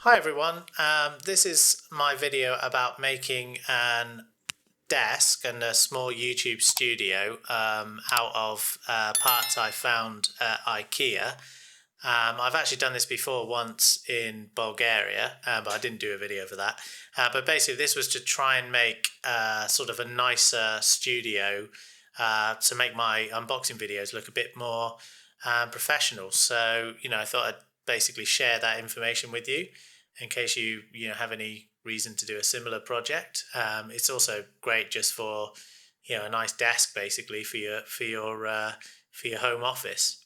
Hi everyone, this is my video about making an desk and a small YouTube studio out of parts I found at Ikea. I've actually done this before once in Bulgaria, but I didn't do a video for that. But basically this was to try and make sort of a nicer studio to make my unboxing videos look a bit more professional. So, I thought I'd basically share that information with you in case you have any reason to do a similar project. It's also great just for a nice desk basically for your home office.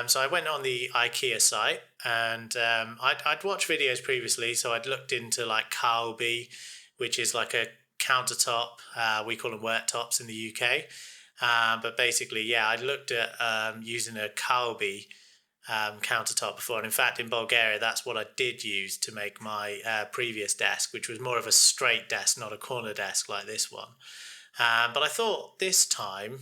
So I went on the IKEA site and I'd watched videos previously, so I'd looked into like Karlby, which is like a countertop. We call them worktops in the UK. But basically, yeah, I looked at using a Karlby countertop before. And in fact, in Bulgaria, that's what I did use to make my previous desk, which was more of a straight desk, not a corner desk like this one. But I thought this time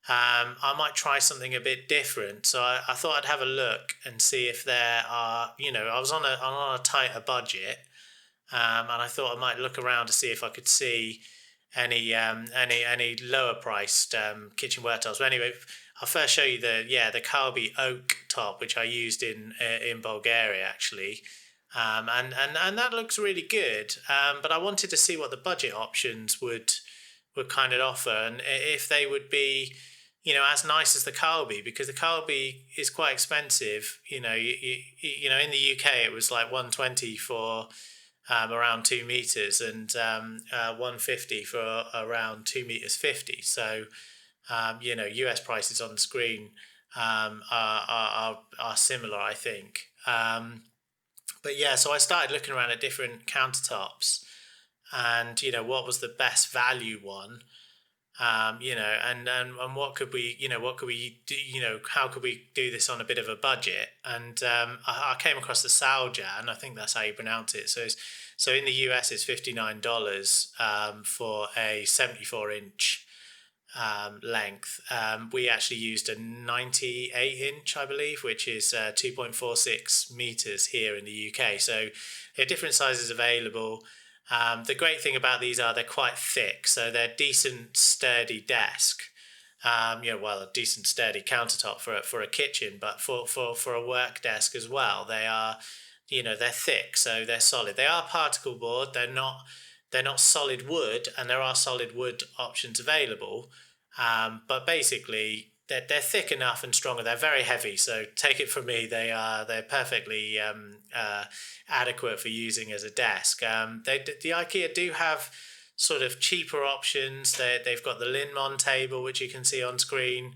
I might try something a bit different. So I thought I'd have a look and see if there are, I was on a tighter budget, and I thought I might look around to see if I could see any lower priced kitchen worktops. But anyway, I'll first show you the Karlby oak top, which I used in Bulgaria actually, and that looks really good. But I wanted to see what the budget options would kind of offer, and if they would be, as nice as the Karlby, because the Karlby is quite expensive. In the UK it was like 120 for around 2 meters, and 150 for around 2 meters 50. So US prices on the screen are similar, I think. But yeah, so I started looking around at different countertops, and what was the best value one. And what could we do, how could we do this on a bit of a budget? And I came across the Säljan, I think that's how you pronounce it. So in the US it's $59 for a 74-inch length. We actually used a 98-inch, I believe, which is 2.46 meters here in the UK. So there are different sizes available. The great thing about these are they're quite thick, so they're decent, sturdy desk. A decent, sturdy countertop for a kitchen, but for a work desk as well, they are, they're thick, so they're solid. They are particle board. They're not solid wood, and there are solid wood options available. But basically, they're thick enough and stronger. They're very heavy, so take it from me, they're perfectly adequate for using as a desk. The IKEA do have sort of cheaper options. They've got the Linnmon table, which you can see on screen.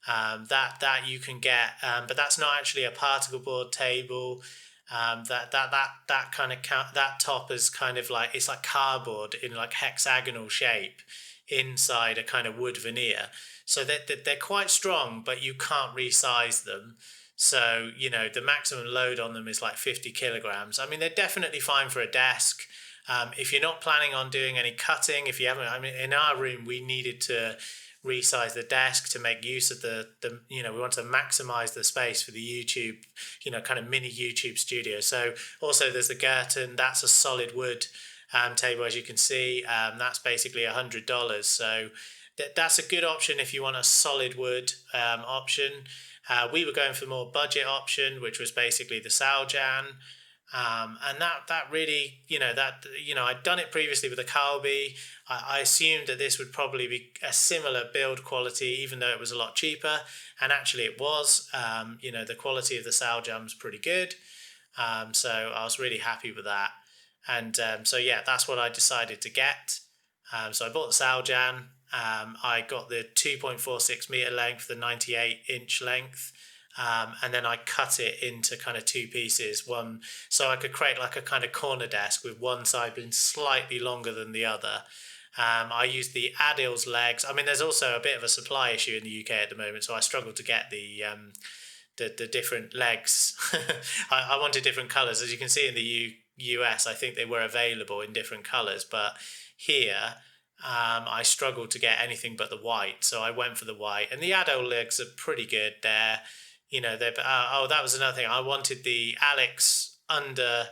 That you can get, but that's not actually a particle board table. That kind of that top is kind of like, it's like cardboard in like hexagonal shape inside a kind of wood veneer. So they're quite strong, but you can't resize them. So, the maximum load on them is like 50 kilograms. I mean, they're definitely fine for a desk. If you're not planning on doing any cutting, if you haven't, I mean, in our room, we needed to resize the desk to make use of we want to maximize the space for the YouTube, kind of mini YouTube studio. So also there's the Girton, that's a solid wood table, as you can see. That's basically $100. So that's a good option if you want a solid wood option. We were going for the more budget option, which was basically the Säljan. And that really, I'd done it previously with the Karlby. I assumed that this would probably be a similar build quality, even though it was a lot cheaper. And actually it was. The quality of the Säljan was pretty good. So I was really happy with that. And so yeah, that's what I decided to get. So I bought the Säljan. I got the 2.46 meter length, the 98-inch length. And then I cut it into kind of two pieces, one, so I could create like a kind of corner desk with one side being slightly longer than the other. I used the Adils legs. I mean, there's also a bit of a supply issue in the UK at the moment, so I struggled to get the different legs. I wanted different colours. As you can see in the US, I think they were available in different colours, but here I struggled to get anything but the white, so I went for the white. And the Adult legs are pretty good. They're that was another thing. I wanted the Alex under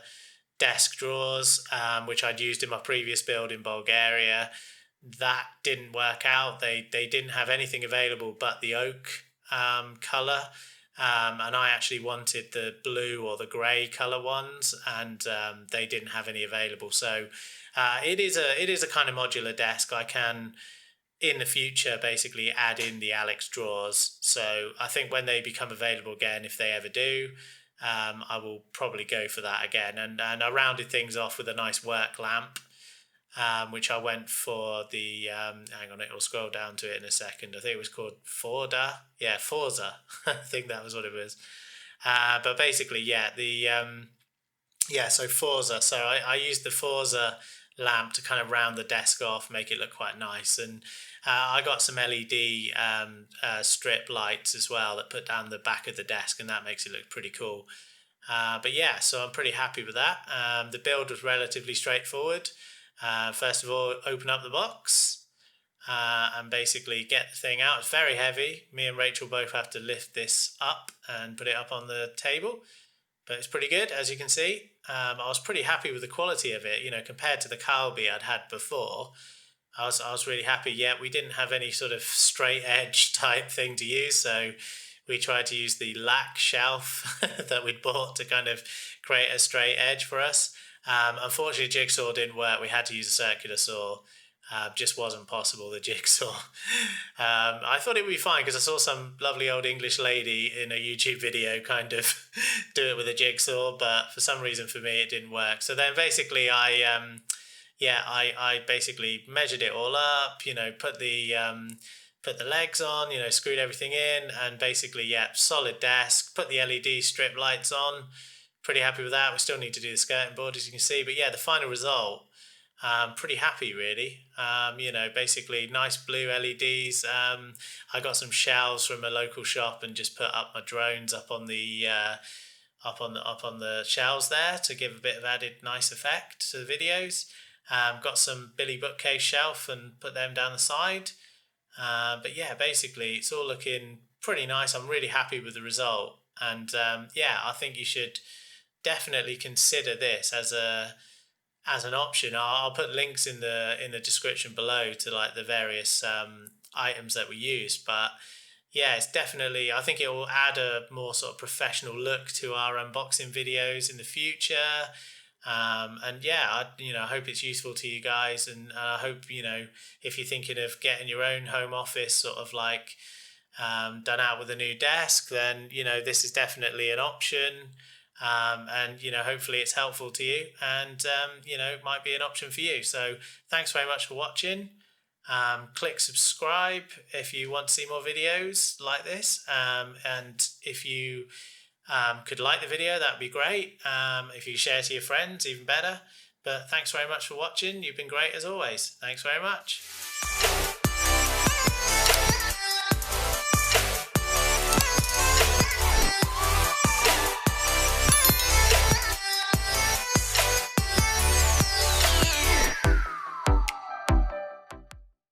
desk drawers, which I'd used in my previous build in Bulgaria. That didn't work out. They didn't have anything available but the oak colour. And I actually wanted the blue or the grey colour ones, and they didn't have any available. So it is a kind of modular desk. I can, in the future, basically add in the Alex drawers. So I think when they become available again, if they ever do, I will probably go for that again. And I rounded things off with a nice work lamp, which I went for the, hang on, it'll scroll down to it in a second. I think it was called FORSÅ. Yeah, FORSÅ. I think that was what it was. But basically, yeah, so FORSÅ. So I used the FORSÅ lamp to kind of round the desk off, make it look quite nice. And I got some LED strip lights as well that put down the back of the desk, and that makes it look pretty cool. But yeah, so I'm pretty happy with that. The build was relatively straightforward. First of all, open up the box and basically get the thing out. It's very heavy. Me and Rachel both have to lift this up and put it up on the table, but it's pretty good, as you can see. I was pretty happy with the quality of it, compared to the Karlby I'd had before. I was really happy. Yeah, we didn't have any sort of straight edge type thing to use, so we tried to use the lac shelf that we'd bought to kind of create a straight edge for us. Unfortunately, jigsaw didn't work. We had to use a circular saw. Just wasn't possible, the jigsaw. I thought it would be fine because I saw some lovely old English lady in a YouTube video kind of do it with a jigsaw, but for some reason for me it didn't work. So then basically I basically measured it all up, put the legs on, screwed everything in, and basically, solid desk, put the LED strip lights on. Pretty happy with that. We still need to do the skirting board, as you can see, but yeah, the final result, pretty happy really. Basically nice blue LEDs. I got some shelves from a local shop and just put up my drones up on the up on the shelves there to give a bit of added nice effect to the videos. Got some Billy bookcase shelf and put them down the side. But yeah, basically it's all looking pretty nice. I'm really happy with the result, and I think you should definitely consider this as an option. I'll put links in the description below to like the various items that we use, but yeah, it's definitely, I think it will add a more sort of professional look to our unboxing videos in the future. And yeah, I hope it's useful to you guys, and I hope, if you're thinking of getting your own home office sort of like done out with a new desk, then this is definitely an option. And hopefully it's helpful to you, and it might be an option for you. So thanks very much for watching. Click subscribe if you want to see more videos like this, and if you could like the video, that'd be great. If you share to your friends, even better. But thanks very much for watching. You've been great as always. Thanks very much.